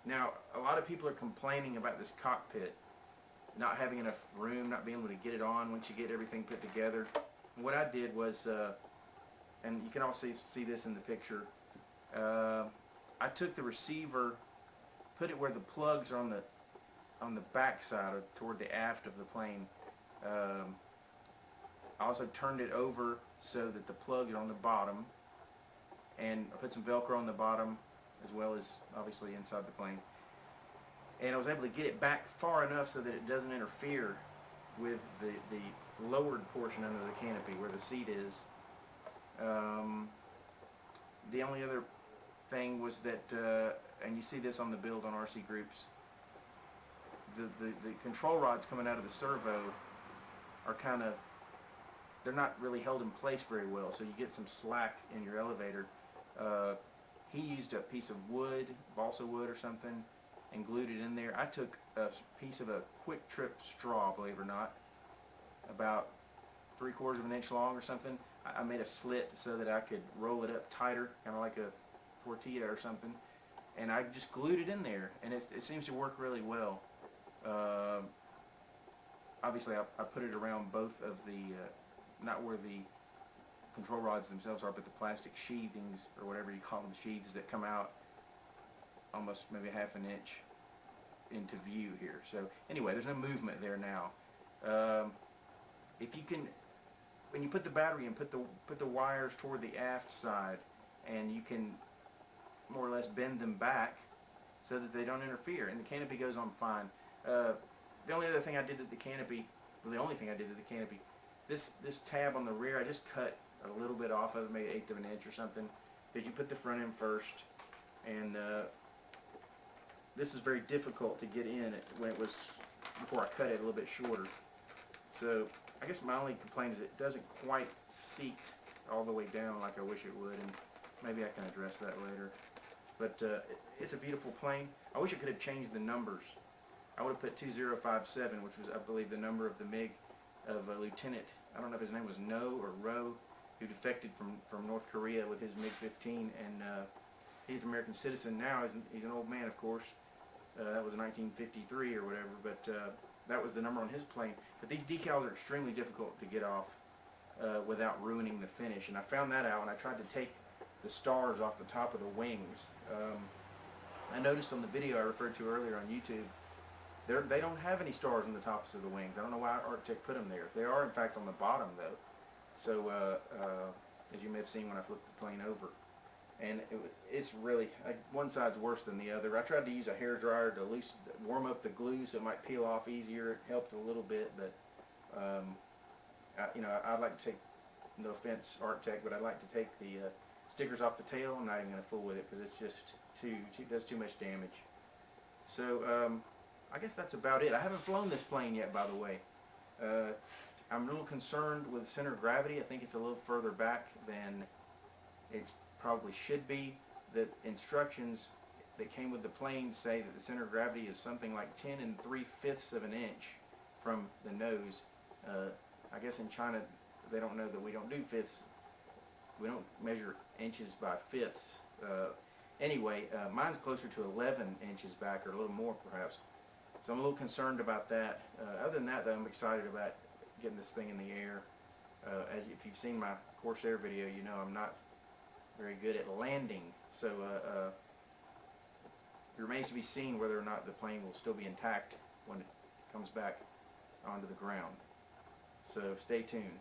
Now, a lot of people are complaining about this cockpit, not having enough room, not being able to get it on once you get everything put together. And what I did was, and you can also see this in the picture, I took the receiver, put it where the plugs are on the back side, or toward the aft of the plane. I also turned it over so that the plugs are on the bottom, and I put some Velcro on the bottom as well as obviously inside the plane. And I was able to get it back far enough so that it doesn't interfere with the lowered portion under the canopy where the seat is. The only other thing was that, and you see this on the build on RC Groups, the control rods coming out of the servo are kind of, they're not really held in place very well, so you get some slack in your elevator. He used a piece of wood, balsa wood or something, and glued it in there. I took a piece of a quick trip straw, believe it or not, about 3/4 of an inch long or something. I made a slit so that I could roll it up tighter, kind of like a tortilla or something, and I just glued it in there, and it seems to work really well. Obviously I put it around both of the, not where the control rods themselves are, but the plastic sheathings, or whatever you call them, sheaths that come out almost maybe 1/2 inch into view here. So anyway, there's no movement there now. If you can, when you put the battery in, put the wires toward the aft side, and you can more or less bend them back so that they don't interfere, and the canopy goes on fine. The only other thing I did to the canopy, well, the only thing I did to the canopy, this tab on the rear, I just cut a little bit off of it, maybe 1/8 of an inch or something, because you put the front in first, and this is very difficult to get in when it was, before I cut it a little bit shorter. So I guess my only complaint is it doesn't quite seat all the way down like I wish it would, and maybe I can address that later. But it's a beautiful plane. I wish I could have changed the numbers. I would have put 2057, which was, I believe, the number of the MiG of a lieutenant, I don't know if his name was No or Ro, who defected from North Korea with his MiG-15, and he's an American citizen now. He's an old man, of course. That was 1953 or whatever, but that was the number on his plane. But these decals are extremely difficult to get off without ruining the finish, and I found that out when I tried to take the stars off the top of the wings. I noticed on the video I referred to earlier on YouTube, they don't have any stars on the tops of the wings. I don't know why Arctic put them there. They are, in fact, on the bottom, though. So, as you may have seen when I flipped the plane over. And it's really, one side's worse than the other. I tried to use a hair dryer to warm up the glue so it might peel off easier. It helped a little bit, but I'd like to take, no offense, Arctic, but I'd like to take the stickers off the tail. I'm not even going to fool with it because it's just does too much damage. So I guess that's about it. I haven't flown this plane yet, by the way. I'm a little concerned with center of gravity. I think it's a little further back than it probably should be. The instructions that came with the plane say that the center of gravity is something like 10 3/5 of an inch from the nose. I guess in China they don't know that we don't do fifths. We don't measure inches by fifths. Anyway, mine's closer to 11 inches back, or a little more perhaps. So I'm a little concerned about that. Other than that, though, I'm excited about getting this thing in the air. If you've seen my Corsair video, you know I'm not very good at landing. So it remains to be seen whether or not the plane will still be intact when it comes back onto the ground. So stay tuned.